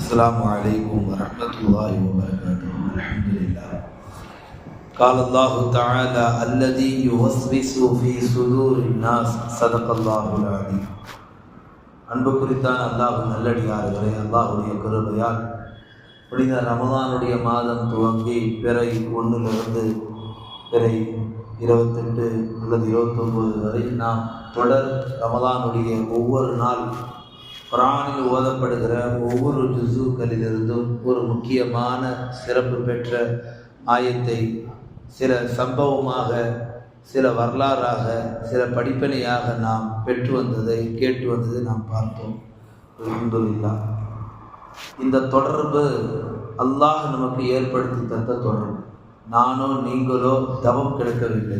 السلام عليكم ورحمة الله وبركاته. الحمد لله. قال الله تعالى الذي يوسوس في صدور الناس صدق الله العظيم. அன்பு குறித்தான் அல்லாஹ் நல்லடியார்களே, அல்லாஹுடைய கிருபையால் புனித ரமலானுடைய மாதம் துவங்கி பிறை 1 பிறை 28 அல்லது 29 வரை நாம் தொடர் ரமலானுடைய ஒவ்வொரு நாள் குர்ஆனில் ஓதப்படுகிற ஒவ்வொரு ஜுஸுக்களிலிருந்தும் ஒரு முக்கியமான சிறப்பு பெற்ற ஆயத்தை சில சம்பவமாக, சில வரலாறாக, சில படிப்பினையாக நாம் பெற்று வந்ததை கேட்டு வந்ததை நாம் பார்த்தோம். அல்ஹம்துலில்லாஹ். இந்த தொடர்பு அல்லாஹ் நமக்கு ஏற்படுத்தி தந்த தொடர்பு. நானோ நீங்களோ தவம் கிடைக்கவில்லை.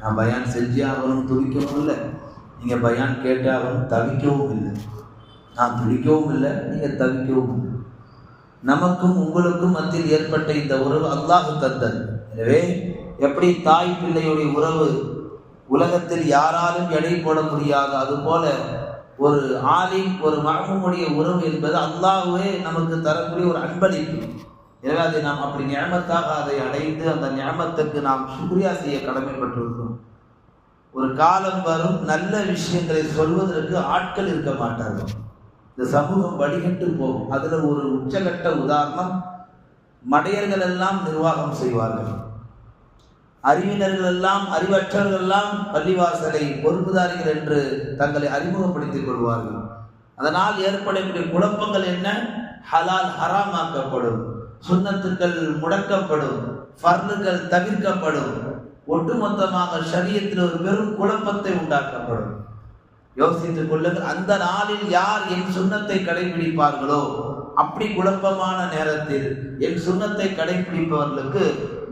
நான் பயான் செஞ்சாகணும் துடிக்கவும் இல்லை, நீங்கள் பயான் கேட்டாகணும் தவிக்கவும் இல்லை. நான் துடிக்கவும் இல்லை, நீங்கள் தவிக்கவும் இல்லை. நமக்கும் உங்களுக்கும் மத்தியில் ஏற்பட்ட இந்த உறவு அல்லாஹ் தந்தது. எனவே எப்படி தாய் பிள்ளையுடைய உறவு உலகத்தில் யாராலும் எடை போட முடியாது, அதுபோல ஒரு ஆலிம் ஒரு மஅமூமுடைய உறவு என்பது அல்லாஹ்வே நமக்கு தரக்கூடிய ஒரு அன்பளிப்பு. எனவே அதை நாம் அப்படி நிஅமத்தாக அதை அடைந்து அந்த நிஅமத்துக்கு நாம் சுக்ரியா செய்ய கடமைப்பட்டிருக்கிறோம். ஒரு காலம் வரும் நல்ல விஷயங்களை சொல்வதற்கு ஆட்கள் இருக்க மாட்டார்கள். இந்த சமூகம் வடிகட்டு போகும். அதில் ஒரு உச்சகட்ட உதாரணம், மடையர்கள் எல்லாம் நிர்வாகம் செய்வார்கள், அறிவினர்கள் எல்லாம் அறிவற்றவர்கள் எல்லாம் பள்ளிவாசலை பொறுப்புதாரிகள் என்று தங்களை அறிமுகப்படுத்திக் கொள்வார்கள். அதனால் ஏற்படக்கூடிய குழப்பங்கள் என்ன? ஹலால் ஹராமாக்கப்படும், சுன்னத்துக்கள் முடக்கப்படும், ஃபர்லுகள் தவிர்க்கப்படும், ஒட்டுமொத்தமாக ஷரியத்தில் ஒரு பெரும் குழப்பத்தை உண்டாக்கப்படும். யோசித்துக் கொள்ளுங்கள். அந்த நாளில் யார் என் சுன்னத்தை கடைபிடிப்பார்களோ, அப்படி குழப்பமான நேரத்தில் என் சுன்னத்தை கடைபிடிப்பவர்களுக்கு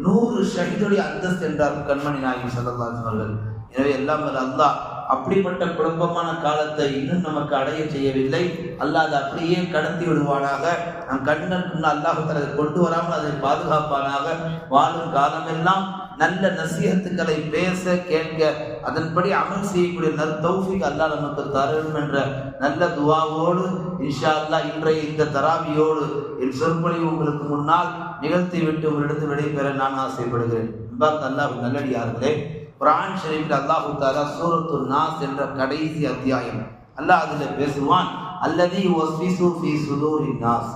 100 ஷஹீதுடைய அந்தஸ்து என்றார் கண்மணி நாயகி ஸல்லல்லாஹு அலைஹி வஸல்லம். எனவே எல்லாம் அல்லாஹ் அப்படிப்பட்ட குழப்பமான காலத்தை இன்னும் நமக்கு அடைய செய்யவில்லை. அல்லாஹ் அதை அப்படியே கடத்தி விடுவானாக. நம் கண்ணுக்கு அல்லாஹ் தஆலா கொண்டு வராமல் அதை பாதுகாப்பானாக. வாழும் காலமெல்லாம் நல்ல நசீஹத்துக்களை பேச கேட்க அதன்படி அமல் செய்யக்கூடிய தௌஃபீக் அல்லாஹ் நமக்கு தரும் என்ற நல்ல துஆவோடு இன்ஷா அல்லாஹ் இன்றைய இந்த தராவியோடு என் சொற்பொழிவு உங்களுக்கு முன்னால் நிகழ்த்தி விட்டு உங்களிடத்தில் விடைபெற நான் ஆசைப்படுகிறேன். அல்லாஹ் நல்லடியார்களே, குர்ஆன் ஷரீஃபில் அல்லாஹ் தஆலா சூரத்துன் நாஸ் என்ற கடைசி அத்தியாயம் அல்லாஹ் அதில் பேசுவான், அல்லதி யுவஸ்விசு ஃபீ சுதூரின் நாஸ்.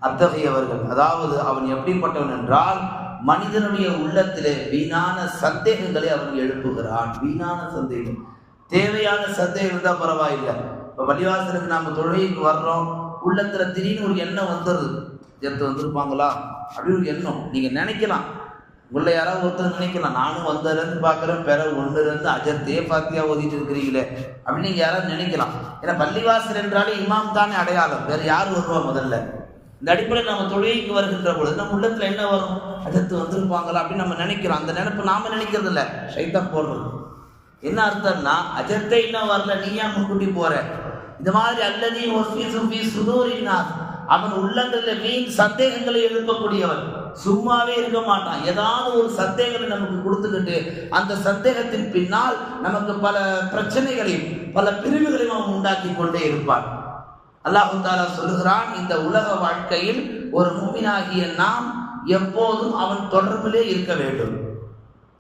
அத்தகையவர்கள், அதாவது அவன் எப்படிப்பட்டவன் என்றால் மனிதனுடைய உள்ளத்திலே வீணான சந்தேகங்களை அவன் எழுப்புகிறான். வீணான சந்தேகம், தேவையான சந்தேகம் தான் பரவாயில்லை. இப்போ பள்ளிவாசலுக்கு நாம் தொழுகைக்கு வர்றோம், உள்ளத்துல திடீர்னு ஒரு எண்ணம் வந்துடுது, ஜெத்து வந்திருப்பாங்களா அப்படின்னு ஒரு எண்ணம் நீங்கள் நினைக்கலாம். உள்ள யாராவது ஒருத்தர் நினைக்கலாம், நானும் வந்ததுலேருந்து பார்க்குறேன் பிற 1 அஜர்த்தே பாத்தியா ஓதிட்டு இருக்கிறீங்களே அப்படின்னு நீங்கள் யாராவது நினைக்கலாம். ஏன்னா பள்ளிவாசல் என்றாலே இமாம் தானே அடையாளம், வேறு யார் வருவா? முதல்ல இந்த அடிப்படையில் நம்ம தொழுகைக்கு வருகின்ற பொழுது நம்ம உள்ளத்துல என்ன வரும்? அஜர்த்து வந்திருப்பாங்களா அப்படின்னு நம்ம நினைக்கிறோம். அந்த நினைப்பு நாம நினைக்கிறது இல்லை, ஷைத்தான் போடுறது. என்ன அர்த்தம்னா, அஜர்த்தே இன்னும் வரல, நீயா முன்கூட்டி போற. இந்த மாதிரி அல்லதி வஸ்விசு ஃபீ சுதூரின் நாஸ், அவன் உள்ளங்களில் வீண் சந்தேகங்களை எழுப்பக்கூடியவன். சும்மாவே இருக்க மாட்டான், ஏதாவது ஒரு சந்தேகங்களை நமக்கு கொடுத்துக்கிட்டு அந்த சந்தேகத்தின் பின்னால் நமக்கு பல பிரச்சனைகளையும் பல பிரிவுகளையும் அவன் உண்டாக்கி கொண்டே இருப்பான். அல்லாஹ் தஆலா சொல்லுகிறான், இந்த உலக வாழ்க்கையில் ஒரு முஃமினாகிய நாம் எப்போதும் அவன் தொடர்பிலே இருக்க வேண்டும்.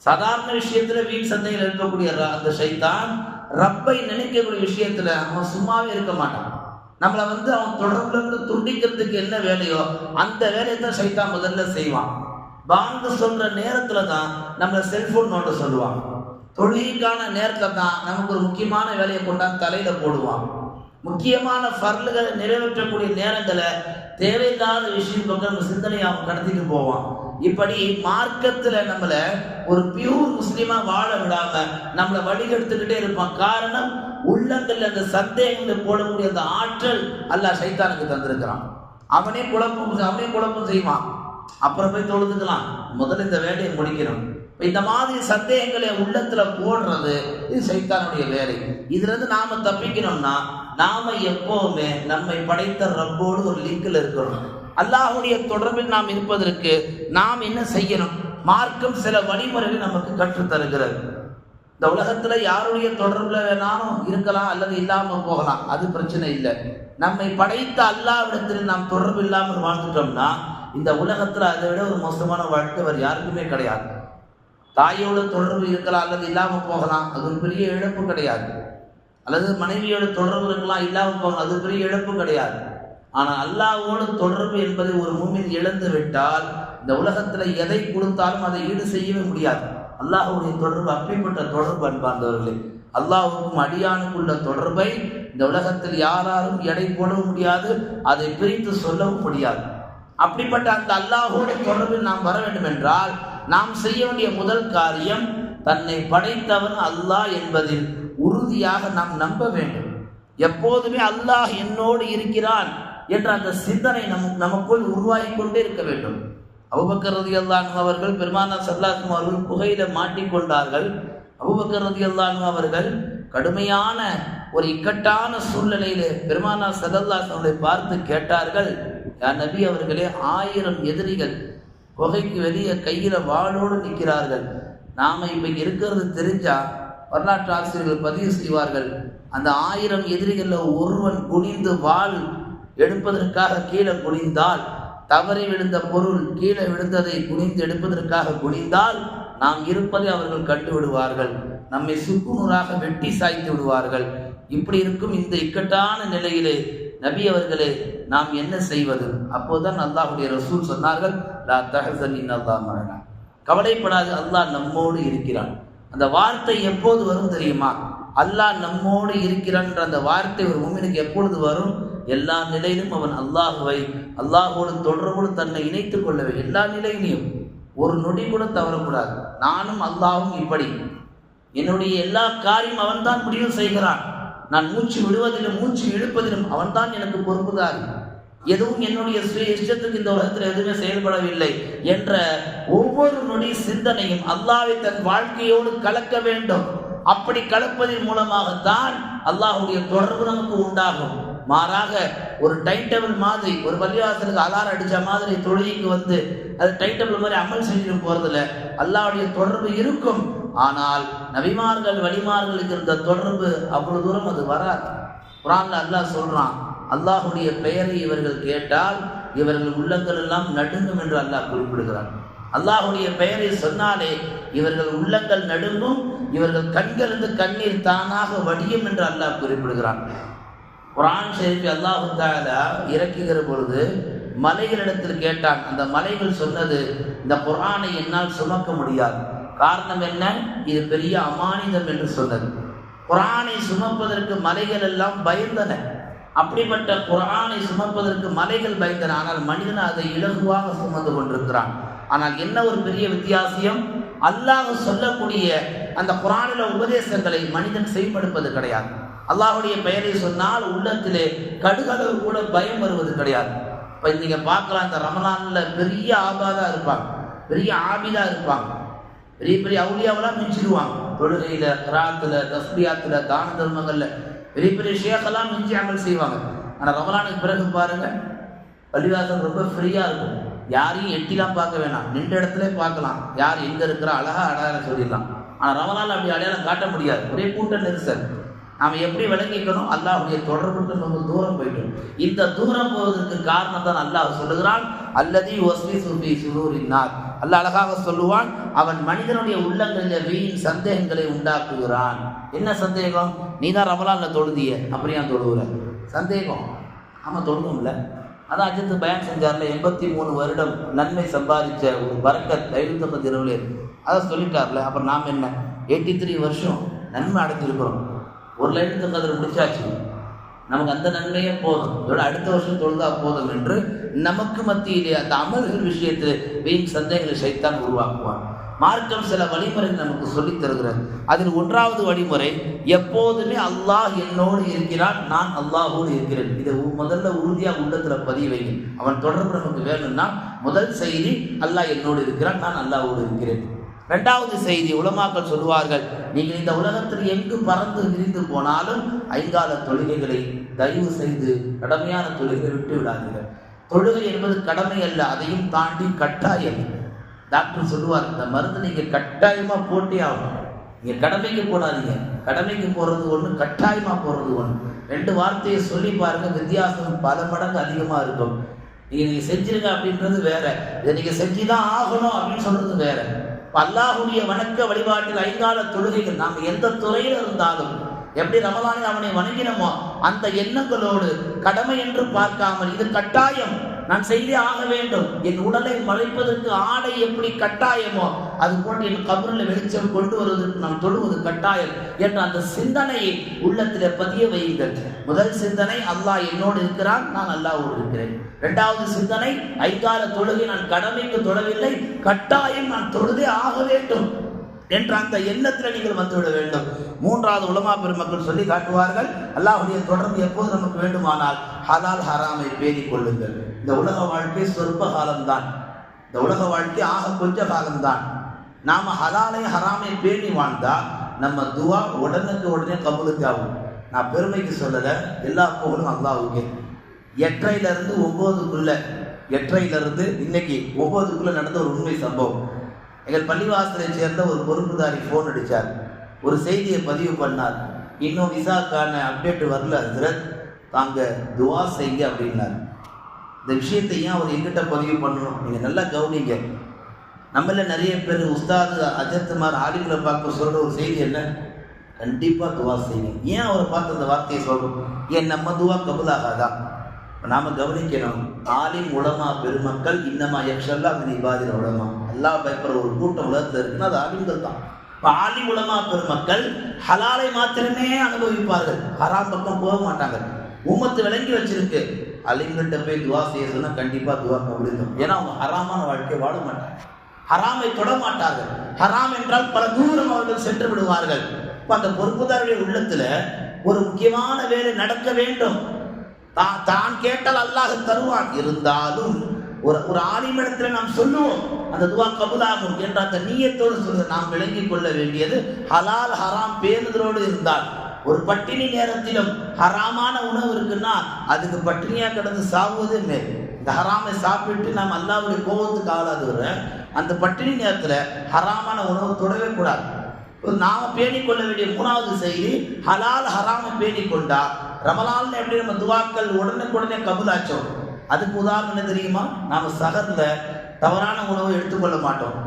சாதாரண விஷயத்துல வீண் சந்தேகம் எழுப்பக்கூடிய அந்த ஷைத்தான் ரப்பை நினைக்கக்கூடிய விஷயத்துல அவன் சும்மாவே இருக்க மாட்டான். நம்மளை அவன் தொடர்புல இருந்து துண்டிக்கிறதுக்கு என்ன வேலையோ அந்த வேலையை தான் ஷைத்தான் முதல்ல செய்வான். பாங்கு சொல்ற நேரத்துல தான் நம்மளை செல்போன் நோட்ட சொல்லுவான். தொழுகைக்கான நேரத்துல தான் நமக்கு ஒரு முக்கியமான வேலையை கொண்டாந்து தலையில போடுவான். முக்கியமான ஃபர்லுகளை நிறைவேற்றக்கூடிய நேரங்களை தேவையில்லாத விஷயம் பக்கம் சிந்தனையை அவன் கடத்திட்டு போவான். இப்படி மார்க்கத்துல நம்மளை ஒரு பியூர் முஸ்லீமா வாழ விடாம நம்மளை வழிகெடுத்துக்கிட்டே இருப்பான். காரணம், உள்ளங்கள்ல அந்த சந்தேகங்களை போடக்கூடிய அந்த ஆற்றல் அல்லாஹ் ஷைத்தானுக்கு தந்திருக்கிறான். அவனே குழப்பம் செய்வான். அப்புறம் போய் தொழுதுக்கலாம், முதல்ல இந்த வேலையை முடிக்கணும். இந்த மாதிரி சந்தேகங்களை உள்ளத்துல போடுறது இது ஷைத்தானுடைய வேலை. இதுல இருந்து நாம தப்பிக்கணும்னா நாம எப்பவுமே நம்மை படைத்த ரப்போடு ஒரு லிங்க்ல இருக்கணும். அல்லாஹ்வுடைய தொடர்பில் நாம் இருப்பதற்கு நாம் என்ன செய்யணும்? மார்க்கம் சில வழிமுறைகளை நமக்கு கற்றுத் தருகிறது. இந்த உலகத்துல யாருடைய தொடர்புல வேணாலும் இருக்கலாம் அல்லது இல்லாமல் போகலாம், அது பிரச்சனை இல்லை. நம்மை படைத்த அல்லாஹ்விடத்தில் நாம் தொடர்பு இல்லாமல் வாழ்ந்துட்டோம்னா இந்த உலகத்துல அதை விட ஒரு மோசமான வாழ்க்கை வேறு யாருக்குமே கிடையாது. தாயோட தொடர்பு இருக்கலாம் அல்லது இல்லாமல் போகலாம், அது ஒரு பெரிய இழப்பு கிடையாது. அல்லது மனைவியோட தொடர்பு இருக்கலாம், இல்லாமல் போகலாம், அது பெரிய இழப்பு கிடையாது. ஆனால் அல்லாஹ்வோடு தொடர்பு என்பதை ஒரு மூமின் இழந்து விட்டால் இந்த உலகத்துல எதை கொடுத்தாலும் அதை ஈடு செய்யவே முடியாது. அல்லாஹ்வுடைய தொடர்பு அப்படிப்பட்ட தொடர்பு அன்பார்ந்தவர்களே. அல்லாஹ்வுக்கும் அடியானுக்குள்ள தொடர்பை இந்த உலகத்தில் யாராலும் எடை போடவும் முடியாது, அதை பிரித்து சொல்லவும் முடியாது. அப்படிப்பட்ட அந்த அல்லாஹ்வோட தொடர்பில் நாம் வர வேண்டும் என்றால் நாம் செய்ய வேண்டிய முதல் காரியம் தன்னை படைத்தவன் அல்லாஹ் என்பதில் உறுதியாக நாம் நம்ப வேண்டும். எப்போதுமே அல்லாஹ் என்னோடு இருக்கிறான் என்ற அந்த சிந்தனை நமக்குள் உருவாகி கொண்டே இருக்க வேண்டும். அபூபக்கர் ரலியல்லாஹு அன்ஹு அவர்கள் பெருமானார் ஸல்லல்லாஹு அலைஹி வஸல்லம் அவர்கள் புகையில மாட்டிக்கொண்டார்கள். அபூபக்கர் ரலியல்லாஹு அன்ஹு அவர்கள் கடுமையான ஒரு இக்கட்டான சூழ்நிலையிலே பெருமானார் ஸல்லல்லாஹு அலைஹி வஸல்லம் பார்த்து கேட்டார்கள், யா நபி அவர்களே, 1000 எதிரிகள் புகைக்கு வெளியே கையில வாளோடு நிற்கிறார்கள். நாம இப்ப இருக்கிறது தெரிஞ்சா வரலாற்று ஆசிரியர்கள் பதிவு செய்வார்கள், அந்த 1000 எதிரிகள்ல ஒருவன் குனிந்து வாள் எடுப்பதற்காக கீழே குனிந்தால், தவறி விழுந்த பொருள் கீழே விழுந்ததை குனிந்து எடுப்பதற்காக குனிந்தால் நாம் இருப்பதை அவர்கள் கண்டு விடுவார்கள், நம்மை சுக்குநூறாக வெட்டி சாய்த்து விடுவார்கள். இப்படி இருக்கும் இந்த இக்கட்டான நிலையிலே நபி அவர்களே நாம் என்ன செய்வது? அப்போதுதான் அல்லாஹ்வுடைய ரசூல் சொன்னார்கள், லா தஹஸன் இன்னல்லாஹ் மஅனா, கவலைப்படாது, அல்லாஹ் நம்மோடு இருக்கிறான். அந்த வார்த்தை எப்போது வரும் தெரியுமா? அல்லாஹ் நம்மோடு இருக்கிறான் அந்த வார்த்தை ஒரு முஃமினுக்கு எப்பொழுது வரும்? எல்லா நிலையிலும் அவன் அல்லாஹ்வோடு தொடர்போடு தன்னை இணைத்துக் கொள்ளவே, எல்லா நிலையிலையும் ஒரு நொடி கூட தவறக்கூடாது. நானும் அல்லாஹ்வும் இப்படி, என்னுடைய எல்லா காரியம் அவன்தான் முடிவு செய்கிறான். நான் மூச்சு விடுவதிலும் மூச்சு இழுப்பதிலும் அவன்தான் எனக்கு பொறுப்புதாரி. எதுவும் என்னுடைய சுய இஷ்டத்துக்கு இந்த உலகத்தில் எதுவுமே செயல்படவில்லை என்ற ஒவ்வொரு நொடி சிந்தனையும் அல்லாஹ்வை தன் வாழ்க்கையோடு கலக்க வேண்டும். அப்படி கலப்பதன் மூலமாகத்தான் அல்லாஹ்வுடைய தொடர்பு நமக்கு உண்டாகும். மாறாக ஒரு டைம் டேபிள் மாதிரி, ஒரு பள்ளிவாசலுக்கு அலாரம் அடிச்ச மாதிரி தொழுகைக்கு வந்து அது டைம் டேபிள் மாதிரி அமல் செஞ்சுட்டு போறதுல அல்லாஹ்வுடைய தொடர்பு இருக்கும். ஆனால் நபிமார்கள் வலிமார்களுக்கு இருந்த தொடர்பு அவ்வளவு தூரம் அது வராது. குர்ஆன்ல அல்லாஹ் சொல்றான், அல்லாஹ்வுடைய பெயரை இவர்கள் கேட்டால் இவர்கள் உள்ளங்கள் எல்லாம் நடுங்கும் என்று அல்லாஹ் குறிப்பிடுகிறான். அல்லாஹ்வுடைய பெயரை சொன்னாலே இவர்கள் உள்ளங்கள் நடுங்கும், இவர்கள் கண்களிலிருந்து கண்ணீர் தானாக வடியும் என்று அல்லாஹ் குறிப்பிடுகிறான். குர்ஆன் ஷரீஃபை அல்லாஹ் தஆலா இறக்குகிற பொழுது மலைகளிடத்தில் கேட்டான். அந்த மலைகள் சொன்னது, இந்த குர்ஆனை என்னால் சுமக்க முடியாது. காரணம் என்ன? இது பெரிய அமானிதம் என்று சொன்னது. குர்ஆனை சுமப்பதற்கு மலைகள் எல்லாம் பயந்தன. அப்படிப்பட்ட குர்ஆனை சுமப்பதற்கு மலைகள் பயந்தன. ஆனால் மனிதன் அதை இலகுவாக சுமந்து கொண்டிருக்கிறான். ஆனால் என்ன ஒரு பெரிய வித்தியாசம், அல்லாஹ் சொல்லக்கூடிய அந்த குர்ஆனில் உபதேசங்களை மனிதன் செயல்படுத்துவது கிடையாது. அல்லாஹ்வுடைய பெயரை சொன்னால் உள்ளத்திலே கடுகளவு கூட பயம் வருவது கிடையாது. இப்போ நீங்க பார்க்கலாம், இந்த ரமலான்ல பெரிய ஆபாதா இருப்பாங்க, பெரிய ஆபிதா இருப்பாங்க, பெரிய பெரிய அவுலியாவெல்லாம் மிஞ்சிடுவாங்க. தொழுகையில, கிராத்துல, தஸ்பியாத்துல, தான தர்மங்கள்ல பெரிய பெரிய ஷேக்கெல்லாம் மிஞ்சி அமல் செய்வாங்க. ஆனால் ரமலானுக்கு பிறகு பாருங்க, பள்ளிவாசல் ரொம்ப ஃப்ரீயா இருக்கும். யாரையும் எட்டிலாம் பார்க்க வேணாம், நின்ற இடத்துல பார்க்கலாம், யார் எங்க இருக்கிறா அழகா அடையாளம் சொல்லிடலாம். ஆனால் ரமலான் அப்படி அடையாளம் காட்ட முடியாது, ஒரே கூட்ட நெரிசல். நாம் எப்படி விளங்கிக்கணும்? அல்லாஹ்வுடைய தொடர்புக்கு நம்ம தூரம் போயிட்டோம். இந்த தூரம் போவதற்கு காரணம் தான் அல்லாஹ் சொல்லுகிறான், அல்லதி வஸ்விஸு ஃபீ சுதூரின் நாஸ். அல்லாஹ் அழகாக சொல்லுவான், அவன் மனிதனுடைய உள்ளங்களில் வீண் சந்தேகங்களை உண்டாக்குகிறான். என்ன சந்தேகம்? நீ தான் ரமலான்ல தொழுதிய, அப்படியா தொழுவுற? சந்தேகம். ஆமாம், தொழுதும்ல. அதான் அஜித்து பயன் செஞ்சார்ல, 83 வருடம் நன்மை சம்பாதிச்ச ஒரு பரக்கத் லைலத்துல் இரவுல, அதை சொல்லிட்டார்ல. அப்புறம் நாம் என்ன 83 வருஷம் நன்மை அடைஞ்சிருக்கிறோம். ஒரு லைலத்துல் கத்ர் முடிச்சாச்சு, நமக்கு அந்த நன்மையே போதும், இதோட அடுத்த வருஷம் தொழுதா போதும் என்று நமக்கு மத்தியிலே அந்த அமல்கள் விஷயத்தில் வீண் சந்தேகங்களை ஷைத்தான் உருவாக்குவான். மார்க்கம் சில வழிமுறைகள் நமக்கு சொல்லித் தருகிறது. அதில் 1வது வழிமுறை, எப்போதுமே அல்லாஹ் என்னோடு இருக்கிறான், நான் அல்லாஹோடு இருக்கிறேன். இதை முதல்ல உறுதியாக உள்ளத்தில் பதிவு வைங்க. அவன் தொடர்பு நமக்கு வேணும்னா முதல் செய்தி, அல்லாஹ் என்னோடு இருக்கிறான், நான் அல்லாஹோடு இருக்கிறேன். 2வது செய்தி, உலமாக்கள் சொல்லுவார்கள், நீங்கள் இந்த உலகத்தில் எங்கு பறந்து விரிந்து போனாலும் 5 கால தொழுகைகளை தயவு செய்து கடமையான தொழுகை விட்டு விடாதீர்கள். தொழுகை என்பது கடமை அல்ல, அதையும் தாண்டி கட்டாயம். டாக்டர் சொல்லுவார், இந்த மருந்து நீங்க கட்டாயமா போட்டே ஆகணும். நீங்கள் கடமைக்கு போடாதீங்க. கடமைக்கு போகிறது ஒன்று, கட்டாயமாக போகிறது ஒன்று. ரெண்டு வார்த்தையை சொல்லி பாருங்கள், வித்தியாசம் பல மடங்கு அதிகமாக இருக்கும். நீங்கள் செஞ்சிருங்க அப்படின்றது வேற, இதை நீங்கள் செஞ்சு தான் ஆகணும் அப்படின்னு சொல்றது வேற. அல்லாஹ்வுடைய வணக்க வழிபாட்டில் 5 கால தொழுகைகள் நாம் எந்த துறையில் இருந்தாலும் எப்படி ரமலானில் அவனை வணங்கினமோ அந்த எண்ணங்களோடு கடமை என்று பார்க்காமல் இது கட்டாயம், நான் செய்தே ஆக வேண்டும், என் உடலை மறைப்பதற்கு ஆடை எப்படி கட்டாயமோ அது போன்று என் கபரில் வெளிச்சம் கொண்டு வருவதற்கு நாம் தொழுவது கட்டாயம் என்ற அந்த சிந்தனையை உள்ளத்தில் பதிய வையுங்கள். முதல் சிந்தனை, அல்லாஹ் என்னோடு இருக்கிறான், நான் அல்லாஹ்வோடு இருக்கிறேன். இரண்டாவது சிந்தனை, 5 கால தொழுகை நான் கடமைக்கு தொழவில்லை, கட்டாயம் நான் தொழுதே ஆக வேண்டும் என்ற அந்த எண்ணத்தில் நீங்கள் வந்துவிட வேண்டும். மூன்றாவது உலமா பெருமக்கள் சொல்லி காட்டுவார்கள், அல்லாஹ்வுடைய தொடர்பு எப்போது நமக்கு வேண்டுமானால் ஹலால் ஹராமை பேணிக் கொள்ளுங்கள். இந்த உலக வாழ்க்கை சொற்ப காலம்தான், இந்த உலக வாழ்க்கை ஆக கொஞ்ச காலம்தான். நாம ஹலாலை ஹராமை பேணி வாழ்ந்தால் நம்ம துவா உடனுக்கு உடனே கபூலுக்கு ஆகும். நான் பெருமைக்கு சொல்லலை, எல்லா புகழும் அல்லாஹ்வுக்கே. 8:30 9 8:30 இன்னைக்கு 9 நடந்த ஒரு உண்மை சம்பவம். எங்கள் பள்ளிவாசலை சேர்ந்த ஒரு பொறுப்புதாரி ஃபோன் அடித்தார், ஒரு செய்தியை பதிவு பண்ணார். இன்னும் விசாக்கான அப்டேட் வரல ஹஸ்ரத், தாங்க துவா செய்யுங்க அப்படின்னார். இந்த விஷயத்தை ஏன் அவர் எங்கிட்ட பதிவு பண்ணணும், நீங்கள் நல்லா கவனிங்க. நம்மள நிறைய பேர் உஸ்தாது அஜத்துமார் ஆலிம்களை பார்க்க சொல்கிற ஒரு செய்தி என்ன, கண்டிப்பாக துவா செய்யுங்க. ஏன் அவரை பார்த்து அந்த வார்த்தையை சொல்கிறோம், ஏன் நம்ம துவா கபூலாகாதா? நாம் கவனிக்கணும், ஆலிம் உலமா பெருமக்கள் இன்னமா யக்ஷல்லா மின் இபாதில் உலமா, அல்லாஹ் பயப்படுற ஒரு கூட்டம் உலகத்தில் இருக்குன்னா அது ஆலிம்கள் தான். இப்போ ஆலிம் உலமா பெருமக்கள் ஹலாலை மாத்திரமே அனுபவிப்பார்கள், ஹராம் பக்கம் போக மாட்டாங்க. உம்மத்து விளங்கி வச்சிருக்கு, அலிம்கிட்ட போய் துவா செய்ய சொன்னால் கண்டிப்பாக துவா கபூலிக்கும். ஏன்னா அவங்க ஹராமான வாழ்க்கையை வாழ மாட்டாங்க, ஹராமை தொட மாட்டார்கள். ஹராம் என்றால் பல தூரம் அவர்கள் சென்று விடுவார்கள். இப்போ அந்த பொறுப்புதாருடைய உள்ளத்தில் ஒரு முக்கியமான வேலை நடக்க வேண்டும், தான் கேட்டால் அல்லாஹ் தருவான். இருந்தாலும் ஒரு ஆலிமிடத்தில் நாம் சொல்லுவோம் அந்த துவா கபூலாகும் என்ற அந்த நீயத்தோடு சொல்லுவது நாம் விளங்கிக் கொள்ள வேண்டியது. ஹலால் ஹராம் பேணுதலோடு இருந்தால், ஒரு பட்டினி நேரத்திலும் ஹராமான உணவு இருக்குன்னா அதுக்கு பட்டினியாக கிடந்து சாவுவதே மேல். இந்த ஹராமை சாப்பிட்டு நாம் அல்லாஹ்வுடைய கோபத்துக்கு ஆளாதுற அந்த பட்டினி நேரத்தில் ஹராமான உணவு தொடவே கூடாது. நாம் பேணிக்கொள்ள வேண்டிய 3வது செய்தி, ஹலால் ஹராமை பேணிக்கொண்டா ரமலான்ல எப்படி நம்ம துவாக்கள் உடனுக்குடனே கபூலாச்சோம். அதுக்கு உதாரணம் என்ன தெரியுமா, நாம் சகர்ல தவறான உணவை எடுத்துக்கொள்ள மாட்டோம்.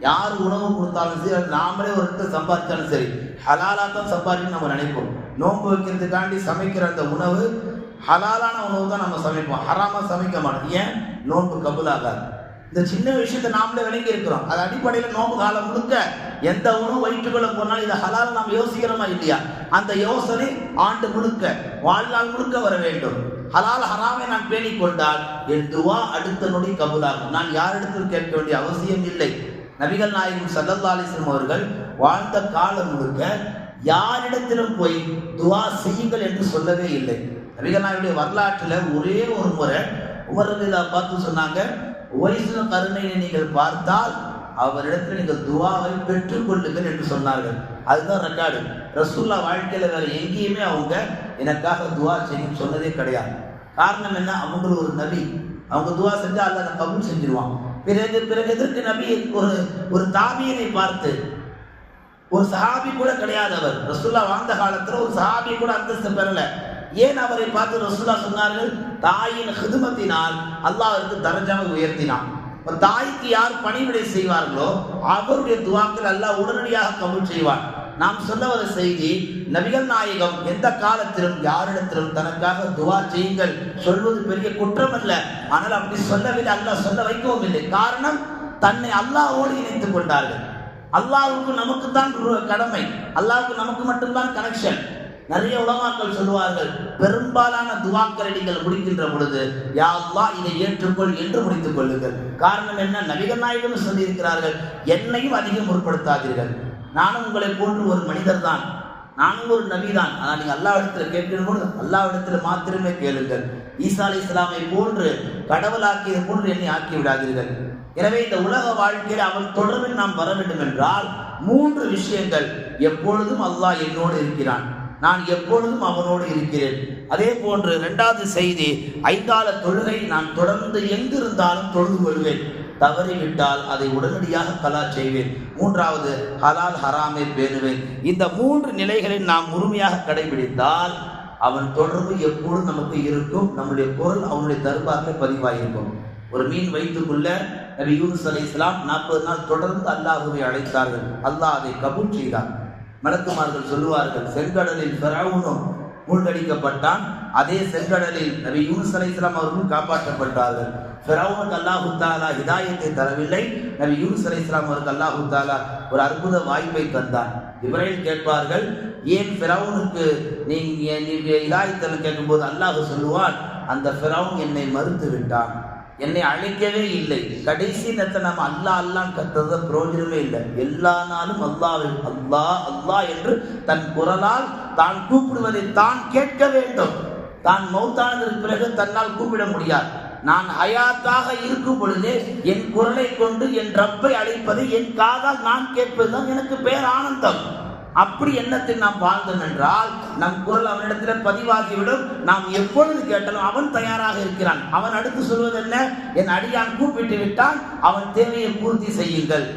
யார் உணவு கொடுத்தாலும் சரி, நாமளே ஒரு இடத்துல சம்பாதிச்சாலும் சரி, ஹலாலாக தான் சம்பாதிக்கணும்னு நம்ம நினைப்போம். நோன்பு வைக்கிறதுக்காண்டி சமைக்கிற அந்த உணவு ஹலாலான உணவு தான் நம்ம சமைப்போம், ஹராமா சமைக்க மாட்டோம். ஏன், நோன்பு கபூலாகாது. இந்த சின்ன விஷயத்தை நாமளே விளங்கி இருக்கிறோம். அது அடிப்படையில் நோன்பு காலம் முழுக்க எந்த உணவு வயிற்றுக்குள்ள போனாலும் இதை ஹலால் நாம் யோசிக்கிறோமா இல்லையா, அந்த யோசனை ஆண்டு முழுக்க வாழ்நாள் முழுக்க வர வேண்டும். ஹலால் ஹராமை நான் பேணிக் கொண்டால் என் துவா அடுத்த நொடி கபூலாகும். நான் யாரிடத்தில் கேட்க வேண்டிய அவசியம் இல்லை. நபிகள் நாயகம் ஸல்லல்லாஹு அலைஹி வஸல்லம் அவர்கள் வாழ்ந்த காலம் முழுக்க யாரிடத்திலும் போய் துவா செய்யுங்கள் என்று சொல்லவே இல்லை. நபிகள் நாயகனுடைய வரலாற்றில் ஒரே ஒரு முறை உமர் ரலியல்லாஹு பார்த்து சொன்னாங்க, உவைஸுல் கர்னையை நீங்கள் பார்த்தால் அவரிடத்தில் நீங்கள் துவாவை பெற்றுக்கொள்ளுங்கள் என்று சொன்னார்கள். அதுதான் ரெக்கார்டு. ரசூலுல்லாஹ் வாழ்க்கையில் வேற எங்கேயுமே அவங்க எனக்காக துவா செய்யும் சொன்னதே கிடையாது. காரணம் என்ன, அவங்க ஒரு நபி, அவங்க துவா செஞ்சா அல்லாஹ் கபூல் செஞ்சிருவான். பிறகு எதற்கு நபி ஒரு தாபியினை பார்த்து, ஒரு சஹாபி கூட கிடையாது அவர், ரசூலுல்லாஹ் வாழ்ந்த காலத்தில் ஒரு சஹாபி கூட அந்தஸ்து பெறல. ஏன் அவரை பார்த்து ரசூலுல்லாஹ் சொன்னார்கள், தாயின் ஹிதுமத்தினால் அல்லாஹ்வுக்கு தரஜாவை உயர்த்தினான். தாய்க்கு யார் பணிவிடை செய்வார்களோ அவருடைய துவாக்கள் அல்லாஹ் உடனடியாக கபூல் செய்வார். நாம் சொல்ல வர செய்தி, நபிகள் நாயகம் எந்த காலத்திலும் யாரிடத்திலும் தனக்காக துவா செய்யுங்கள் சொல்வது பெரிய குற்றம் அல்ல. ஆனால் அப்படி சொல்லவில்லை, அல்லாஹ் சொல்ல வைக்கவும் இல்லை. காரணம், தன்னை அல்லாஹ்வோடு இணைத்துக் கொண்டார்கள். அல்லாஹ்வுக்கு நமக்கு தான் கடமை, அல்லாஹ்வுக்கு நமக்கு மட்டும்தான் கனெக்ஷன். நிறைய உலமாக்கள் சொல்லுவார்கள், பெரும்பாலான துவாக்களை நீங்கள் முடிக்கின்ற பொழுது யா அல்லாஹ் இதை ஏற்றுக்கொள் என்று முடித்துக் கொள்ளுங்கள். காரணம் என்ன, நபிகள் நாயகம் சொல்லியிருக்கிறார்கள், என்னையும் அதிகம் முற்படுத்தாதீர்கள், நானும் உங்களை போன்று ஒரு மனிதர் தான், நானும் ஒரு நபி தான். ஆனால் நீங்கள் அல்லாஹ்விடத்தில் கேட்கும் பொழுது அல்லாஹ்விடத்தில் மாத்திரமே கேளுங்கள். ஈசா அலைஹிஸ்ஸலாமை போன்று கடவுளாக்கியது போன்று என்னை ஆக்கி விடாதீர்கள். எனவே இந்த உலக வாழ்க்கையில் அவன் தொடர்பில் நாம் வர வேண்டும் என்றால் 3 விஷயங்கள். எப்பொழுதும் அல்லாஹ் என்னோடு இருக்கிறான், நான் எப்பொழுதும் அவனோடு இருக்கிறேன். அதே போன்று 2வது செய்தி, 5 கால தொழுகை நான் தொடர்ந்து எங்கிருந்தாலும் தொழுது கொள்வேன். தவறிவிட்டால் அதை உடனடியாக கலா செய்வேன். மூன்றாவது, ஹலால் ஹராமை பேணுவேன். இந்த 3 நிலைகளை நாம் முழுமையாக கடைபிடித்தால் அவன் தொடர்பு எப்பொழுதும் நமக்கு இருக்கும். நம்முடைய குரல் அவனுடைய தர்பாரில் பதிவாயிருக்கும். ஒரு மீன் வைத்துக்குள்ள நபி யூனுஸ் அலைஹிஸ்ஸலாம் 40 நாள் தொடர்ந்து அல்லாஹ்வை அழைத்தார்கள். அல்லாஹ் அதை கபூல் செய்தார். மலக்குமார்கள் சொல்லுவார்கள், செங்கடலில் ஃபிரௌனும் மூழ்கடிக்கப்பட்டான், அதே செங்கடலில் நபி யூனுஸ் அலைஹிஸ்ஸலாம் அவர்களும் காப்பாற்றப்பட்டார்கள். ஃபிரௌனுக்கு அல்லாஹு தஆலா ஹிதாயத்தை தரவில்லை, நபி யூனுஸ் அலைஹிஸ்ஸலாம் அவருக்கு அல்லாஹு தஆலா ஒரு அற்புத வாய்ப்பை தந்தான். இப்ராஹிம் கேட்பார்கள், ஏன் ஃபிரௌனுக்கு நீங்க ஹிதாயத்தை கேட்கும்போது அல்லாஹ் சொல்லுவான், அந்த ஃபிரௌன் என்னை மறுத்து விட்டான், என்னை அழைக்கவே இல்லை. கடைசி நேரத்தை நம்ம அல்லாஹ் கத்துறத பிரயோஜனமே இல்லை. எல்லா நாளும் அல்லாஹ் என்று தன் குரலால் தான் கூப்பிடுவதை தான் கேட்க வேண்டும். தான் மௌத்தானதற்கு பிறகு தன்னால் கூப்பிட முடியாது. நான் ஹயாத்தாக இருக்கும் பொழுதே என் குரலை கொண்டு என் ரப்பை அழைப்பதை என் காதால் நான் கேட்பதுதான் எனக்கு பேர் ஆனந்தம். அப்படி எண்ணத்தில் நாம் வாழ்ந்தோம் என்றால் நம் குரல் அவனிடத்தில் பதிவாகிவிடும். நாம் எப்பொழுது கேட்டாலும் அவன் தயாராக இருக்கிறான். அவன் அடுத்து சொல்வது என்ன? என் அடியான் கூப்பிட்டு விட்டான், அவன் தேவையை பூர்த்தி செய்யுங்கள்.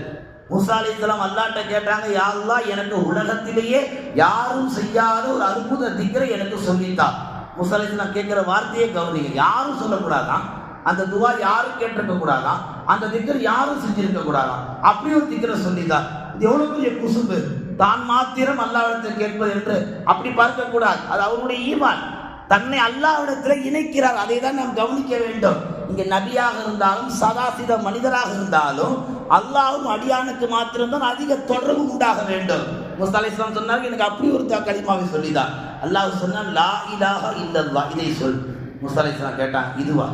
மூசா அலைஹிஸ்ஸலாம் அல்லாஹ்ட்ட கேட்டாங்க, யா அல்லாஹ், எனக்கு உலகத்திலேயே யாரும் செய்யாத ஒரு அற்புத திக்ரை எனக்கு சொல்லித்தான். மூசா அலைஹிஸ்ஸலாம் கேட்கிற வார்த்தையை கவனிங்க. யாரும் சொல்லக்கூடாதான், அந்த துவா யாரும் கேட்டிருக்க கூடாதான், அந்த திக்ர் யாரும் செஞ்சிருக்க கூடாதான். அப்படி ஒரு திக்ரை சொல்லித்தான். இது எவ்வளவு பெரிய குசும்பு! தான் மாத்திரம் அல்லாஹ்விடத்தில் கேட்பது என்று அப்படி பார்க்க கூடாது. அது அவருடைய ஈமான். தன்னை அல்லாஹ்விடத்தில் இணைக்கிறார். அதை தான் நாம் கவனிக்க வேண்டும். இங்கே நபியாக இருந்தாலும் சதாசித மனிதராக இருந்தாலும் அல்லாஹ்வும் அடியானுக்கு மாத்திரம்தான் அதிக தொடர்பு உண்டாக வேண்டும். மூசா அலைஹிஸ்ஸலாம் சொன்னார்கள், எனக்கு அப்படி ஒரு கலிமாவை சொல்லிதான். அல்லாஹ் சொன்னான், லா இலாஹ இல்லல்லாஹ், இதை சொல். மூசா அலைஹிஸ்ஸலாம் கேட்டாங்க, இதுவா?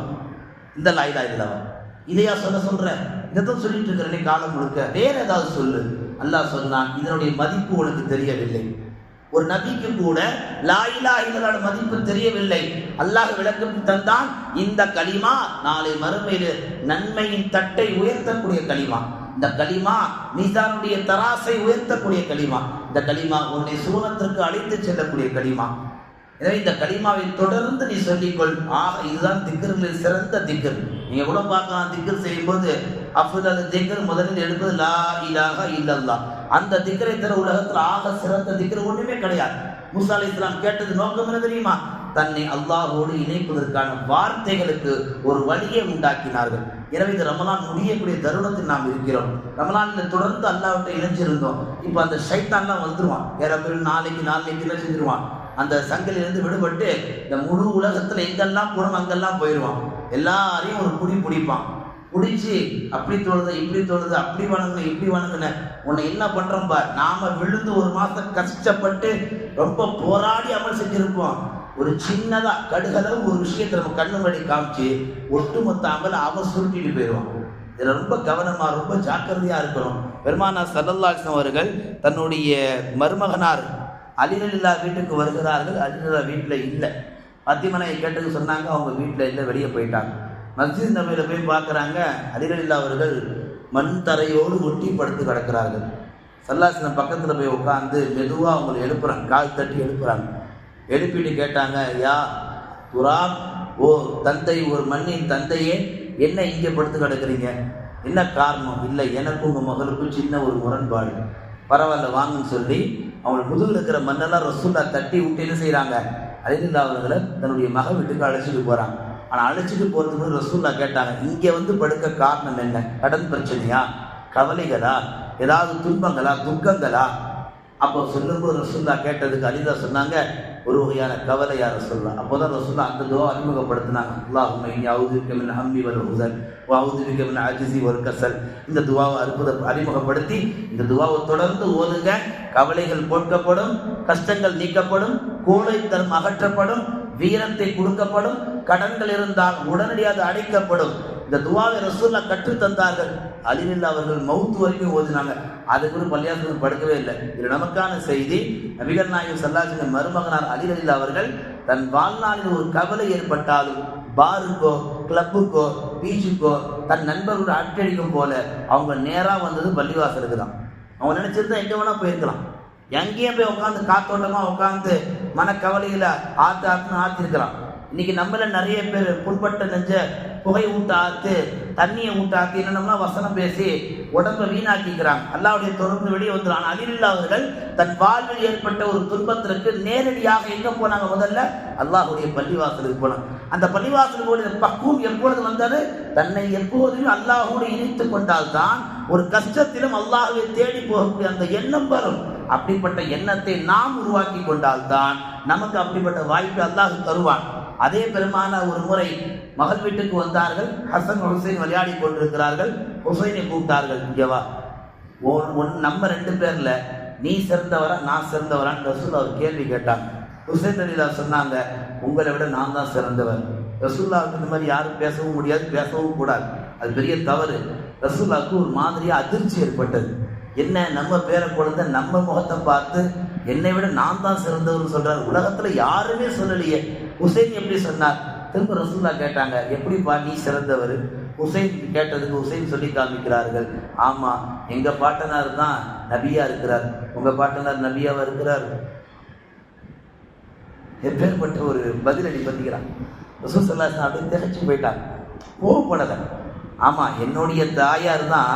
இந்த லா இலாஹ இல்லல்லாஹ் இதையா சொல்ற? இதைத்தான் சொல்லிட்டு இருக்கிற காலம் முழுக்க, வேற ஏதாவது சொல்லு. அல்லாஹ் சொன்னான், இதனுடைய மதிப்பு உனக்கு தெரியவில்லை. ஒரு நபிக்கு கூட லா இலாஹ இல்லல்லாஹ் மதிப்பு தெரியவில்லை. அல்லாஹ் விளக்கம் தந்தான். இந்த கலிமா நாளை மறுமையில் நன்மையின் தட்டை உயர்த்தக்கூடிய கலிமா. இந்த கலிமா மீசானுடைய தராசை உயர்த்தக்கூடிய கலிமா. இந்த கலிமா உன்னை சூனத்திற்கு அழைத்து செல்லக்கூடிய கலிமா. எனவே இந்த கலிமாவை தொடர்ந்து நீ சொல்லிக்கொள். இதுதான் திக்ரில் சிறந்த திக்ர். நீங்க கூட பார்க்கலாம், திக்ர் செய்யும் போது அஃதல் திக்ர் முதலில் எடுப்பது லா இலாஹ இல்லல்லாஹ். அந்த திக்ரை தர உலகத்தில் ஆக சிறந்த திக்ர் ஒண்ணுமே கிடையாது. மூசா அலைஹிஸ்ஸலாம் கேட்டது நோக்கம் என்ன தெரியுமா? தன்னை அல்லாஹ்வோடு இணைப்பதற்கான வார்த்தைகளுக்கு ஒரு வழியை உண்டாக்கினார்கள். எனவே இது ரமலான் முடியக்கூடிய தருணத்தில் நாம் இருக்கிறோம். ரமலானில் தொடர்ந்து அல்லாஹ்விட்ட இணைஞ்சிருந்தோம். இப்போ அந்த ஷைத்தான்லாம் வந்துருவான். ஏறப்பெரு நாளைக்கு என்ன செஞ்சிருவான்? அந்த சங்கிலிருந்து விடுபட்டு இந்த முழு உலகத்துல எங்கெல்லாம் போகணும் அங்கெல்லாம் போயிடுவான். எல்லாரையும் ஒரு பிடிப்பான். பிடிச்சி அப்படி தொழுது, இப்படி தொழுது, அப்படி வணங்குன, இப்படி வணங்குன, உன்னை என்ன பண்றோம் பார். நாம விழுந்து 1 மாசம் கஷ்டப்பட்டு ரொம்ப போராடி அமல் செஞ்சிருப்போம். ஒரு சின்னதா கடுகளவு ஒரு விஷயத்தை நம்ம கண்ணு முன்னாடி காமிச்சு ஒட்டுமொத்த அமல அவன் சுருட்டிட்டு போயிடுவான். இதுல ரொம்ப கவனமா, ரொம்ப ஜாக்கிரதையா இருக்கணும். பெருமானார் ஸல்லல்லாஹு அலைஹி வஸல்லம் அவர்கள் தன்னுடைய மருமகனார் அலி ரலியல்லாஹு வீட்டுக்கு வருகிறார்கள். அலி ரலியல்லாஹு வீட்டில் இல்லை. பாத்திமனை கேட்டது சொன்னாங்க, அவங்க வீட்டில் இல்லை, வெளியே போயிட்டாங்க. மஸ்ஜித் நபவியில் போய் பார்க்குறாங்க, அலி ரலியல்லாஹு அவர்கள் மண் தரையோடு ஒட்டி படுத்து கிடக்கிறார்கள். ஸல்லல்லாஹு அலைஹி வஸல்லம் பக்கத்தில் போய் உட்காந்து மெதுவாக அவங்களை எழுப்புறாங்க, கால் தட்டி எழுப்புறாங்க. எழுப்பிட்டு கேட்டாங்க, யா துராப், ஓ தந்தை, ஒரு மண்ணின் தந்தையே, என்ன இங்கே படுத்து கிடக்குறீங்க? என்ன காரணம்? இல்லை, எனக்கும் உங்கள் மகளுக்கும் சின்ன ஒரு முரண்பாடு. பரவாயில்ல வாங்கன்னு சொல்லி அவங்க முதுகில் இருக்கிற மண்ணெல்லாம் ரசூலுல்லாஹ் தட்டி விட்டு என்ன செய்கிறாங்க? அலி ரலியல்லாஹு அவர்களை தன்னுடைய மக வீட்டுக்கு அழைச்சிட்டு போகிறாங்க. ஆனால் அழைச்சிட்டு போகிறதுக்கு ரசூலுல்லாஹ் கேட்டாங்க, இங்கே வந்து படுக்க காரணம் என்ன? கடன் பிரச்சனையா, கவலைகளா, ஏதாவது துன்பங்களா, துக்கங்களா? அப்போ சொல்லும்போது ரசூலுல்லாஹ் கேட்டதுக்கு அலிதா சொன்னாங்க, ஒரு வகையான கவலையா ரசூலுல்லாஹ். அப்போதான் ரசூலுல்லாஹ் அந்த துவா அறிமுகப்படுத்தினாங்க. அல்லாஹும்ம இன்னி அஊது பிக மின் ஹம்மி வல் ஹுஸன் வ அஊது பிக மின் அஜ்ஸி வல் கஸல். இந்த துவாவை அறிமுகப்படுத்தி இந்த துவாவை தொடர்ந்து ஓதுங்க. கவலைகள் போக்கப்படும், கஷ்டங்கள் நீக்கப்படும், கோழைத்தனம் அகற்றப்படும், வீரத்தை கொடுக்கப்படும், கடன்கள் இருந்தால் உடனடியாக அடைக்கப்படும். இந்த துவாவை ரசூலுல்லாஹ் கற்று தந்தார்கள். அலி ரலியல்லாஹு அவர்கள் மவுத் வரைக்கும் ஓதினாங்க. அதுக்கு ஒரு பள்ளியாசனம் படுக்கவே இல்லை. இது நமக்கான செய்தி. நபிகள் நாயகம் ஸல்லல்லாஹு அலைஹி வஸல்லம் மருமகனார் அலி ரலியல்லாஹு அவர்கள் தன் வாழ்நாளில் ஒரு கவலை ஏற்பட்டாலும் பாருக்கோ, கிளப்புக்கோ, பீச்சுக்கோ, தன் நண்பர்களோட அட்டடிக்கும் போல அவங்க நேராக வந்தது பள்ளிவாசலுக்கு தான். அவங்க நினைச்சிருந்தா எங்கே வேணா போயிருக்கலாம். எங்கேயும் போய் உட்காந்து காத்தோட்டமாக உட்காந்து மனக்கவலையில் ஆற்றுன்னு ஆற்றிருக்கலாம். இன்னைக்கு நம்மள நிறைய பேர் புண்பட்ட நெஞ்ச புகை ஊட்டாத்து தண்ணியை ஊட்டாத்து என்னென்னா வசனம் பேசி உடம்பை வீணாக்கிக்கிறாங்க. அல்லாஹ்வுடைய தொடர்ந்து வெளியே வந்துடும். அதிலில்லாதவர்கள் தன் வாழ்வில் ஏற்பட்ட ஒரு துன்பத்திற்கு நேரடியாக எங்க போனாங்க? முதல்ல அல்லாஹ்வுடைய பள்ளிவாசலுக்கு போனாங்க. அந்த பள்ளிவாசலுடைய பக்குவம் எப்பொழுது வந்தது? தன்னை எப்போதும் அல்லாஹ்வோடு இணைத்துக் கொண்டால்தான் ஒரு கஷ்டத்திலும் அல்லாஹ்வை தேடி போகக்கூடிய அந்த எண்ணம் வரும். அப்படிப்பட்ட எண்ணத்தை நாம் உருவாக்கி கொண்டால்தான் நமக்கு அப்படிப்பட்ட வாய்ப்பு அல்லாஹ் தருவான். அதே பெருமான ஒரு முறை மகள் வீட்டுக்கு வந்தார்கள். ஹசன் ஹுசைன் விளையாடி கொண்டிருக்கிறார்கள். ஹுசைனை கூப்பிட்டார்கள், இங்கவா, நம்ம 2 பேர்ல நீ சிறந்தவரா நான் சிறந்தவரான்னு ரசூல் அவர் கேள்வி கேட்டாங்க. ஹுசைன் ரலியல்லாஹு சொன்னாங்க, உங்களை விட நான் தான் சிறந்தவர். ரசூலுல்லாஹ்வுக்கு இந்த மாதிரி யாரும் பேசவும் முடியாது, பேசவும் கூடாது. அது பெரிய தவறு. ரசூலுல்லாஹ்வுக்கு ஒரு மாதிரியா அதிர்ச்சி ஏற்பட்டது. என்ன, நம்ம பேர குழந்தை நம்ம முகத்தை பார்த்து என்னை விட நான் தான் சிறந்தவர்னு சொல்றாரு. உலகத்துல யாருமே சொல்லலையே. ஹுசைன் எப்படி சொன்னார்? திரும்ப ரசூலுல்லாஹ் கேட்டாங்க, எப்படிப்பா நீ சிறந்தவர்? ஹுசைன் கேட்டதுக்கு ஹுசைன் சொல்லி காமிக்கிறார்கள், ஆமா, எங்க பாட்டனார் தான் நபியா இருக்கிறார், உங்க பாட்டனார் நபியாவா இருக்கிறார். எப்பேற்பட்ட ஒரு பதிலடி பண்ணிக்கிறான். ரசூல் ஸல்லல்லாஹு அலைஹி வஸல்லம் அப்படியே திகைச்சு போயிட்டாங்க, கோவப்படலை. ஆமா, என்னுடைய தாயார் தான்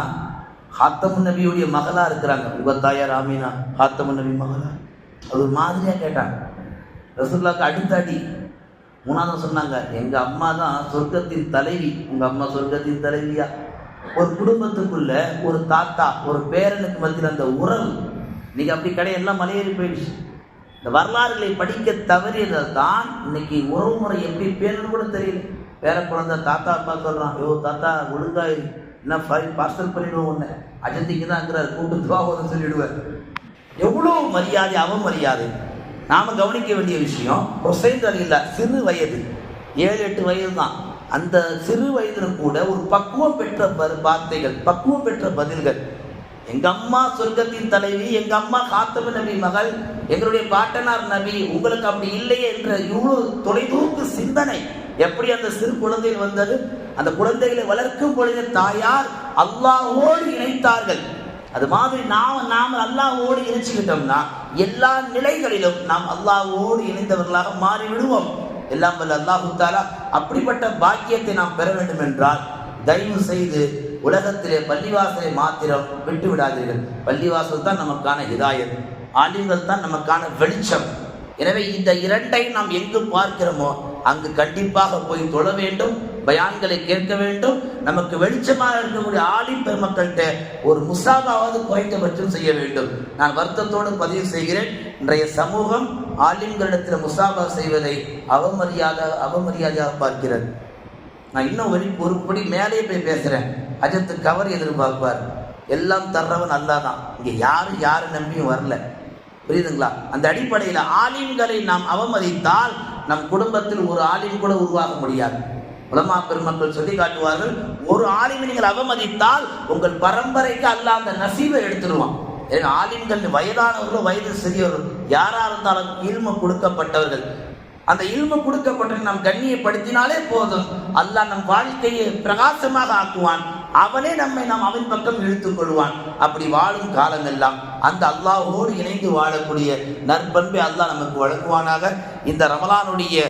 ஹாத்தமுன் நபியுடைய மகளா இருக்கிறாங்க. உங்க தாயார் ஆமீனா ஹாத்தமுன் நபி மகளா? அது ஒரு மாதிரியா கேட்டாங்க. ரசூலுல்லாஹ்க்கு அடுத்த அடி. 3வது சொன்னாங்க, எங்க அம்மா தான் சொர்க்கத்தின் தலைவி. உங்க அம்மா சொர்க்கத்தின் தலைவியா? ஒரு குடும்பத்துக்குள்ள ஒரு தாத்தா ஒரு பேரனுக்கு மத்தியில் அந்த உறவு இன்னைக்கு அப்படி கிடையெல்லாம் மலையேறி போயிடுச்சு. இந்த வரலாறுகளை படிக்க தவறியதால் தான் இன்னைக்கு உறவு முறை எப்படி பேருன்னு கூட தெரியல. பேர குழந்தை தாத்தா அப்பா சொல்றான், யோ தாத்தா ஒழுங்காயிரு, என்ன பார்சல் பண்ணிடுவோம், ஒன்று அஜந்திக்கு தான் இருக்கிறார், கூட்டு சொல்லிடுவார். எவ்வளவு மரியாதை, அவமரியாதை. நாம கவனிக்க வேண்டிய விஷயம், ஹுசைன் ரலியல்லாஹு சிறு வயது, 7-8 வயது தான். அந்த சிறு வயதிலும் கூட ஒரு பக்குவம் பெற்ற வார்த்தைகள், பக்குவம் பெற்ற பதில்கள். எங்க அம்மா சொர்க்கத்தின் தலைவி, எங்க அம்மா ஹாத்தமுன் நபி மகள், எங்களுடைய பாட்டனார் நபி, உங்களுக்கு அப்படி இல்லையே என்ற இவ்வளவு தொலைதூக்கு சிந்தனை எப்படி அந்த சிறு குழந்தையில் வந்தது? அந்த குழந்தைகளை வளர்க்கும் பொழுது தாயார் அல்லாஹ்வோடு இணைத்தார்கள். அது மாதிரி நாம் அல்லாஹ்வோடு இணைச்சுக்கிட்டோம்னா எல்லா நிலைகளிலும் நாம் அல்லாஹ்வோடு இணைந்தவர்களாக மாறி விடுவோம். எல்லாம் வல்ல அல்லாஹ் தஆலா அப்படிப்பட்ட பாக்கியத்தை நாம் பெற வேண்டும் என்றால் தயவு செய்து உலகத்திலே பள்ளிவாசலை மாத்திரம் விட்டு விடாதீர்கள். பள்ளிவாசல் தான் நமக்கான ஹிதாயத், ஆலிம்கள் தான் நமக்கான வெளிச்சம். எனவே இந்த 2ஐயும் நாம் எங்கு பார்க்கிறோமோ அங்கு கண்டிப்பாக போய் தொழ வேண்டும், பயான்களை கேட்க வேண்டும். நமக்கு வெளிச்சமாக இருக்கக்கூடிய ஆலிம் பெருமக்கள்கிட்ட ஒரு முசாபாவது குறைந்தபட்சம் செய்ய வேண்டும். நான் வருத்தத்தோடு பதிவு செய்கிறேன், இன்றைய சமூகம் ஆலிம்களிடத்தில் முசாபா செய்வதை அவமரியாதையாக பார்க்கிறது. நான் இன்னும் ஒரு படி மேலே போய் பேசுகிறேன். அஜத்து கவர் எதிர்பார்ப்பார், எல்லாம் தர்றவன் அல்லாஹ் தான். இங்கே யாரு நம்பியும் வரல, புரியுதுங்களா? அந்த அடிப்படையில் ஆலிம்களை நாம் அவமதித்தால் நம் குடும்பத்தில் ஒரு ஆலிம் கூட உருவாக முடியாது. உலமா பெருமக்கள் சொல்லி காட்டுவார்கள், ஒரு ஆலிமை நீங்கள் அவமதித்தால் உங்கள் பரம்பரைக்கு அல்லாஹ் அந்த நசீபை எடுத்துருவான். ஆலிம்கள் வயதானவர்களோ வயது சிறியவர்கள் யாரா இருந்தாலும் இல்மு கொடுக்கப்பட்டவர்கள், அந்த இல்மு கொடுக்கப்பட்ட நாம் கண்ணியப்படுத்தினாலே போதும், அல்லாஹ் நம் வாழ்க்கையை பிரகாசமாக ஆக்குவான். அவனே நம்மை அவன் பக்கம் இழுத்துக் கொள்வான். அப்படி வாழும் காலமெல்லாம் அந்த அல்லாஹ்வோடு இணைந்து வாழக்கூடிய நற்பண்பை அல்லாஹ் நமக்கு வழங்குவானாக. இந்த ரமலானுடைய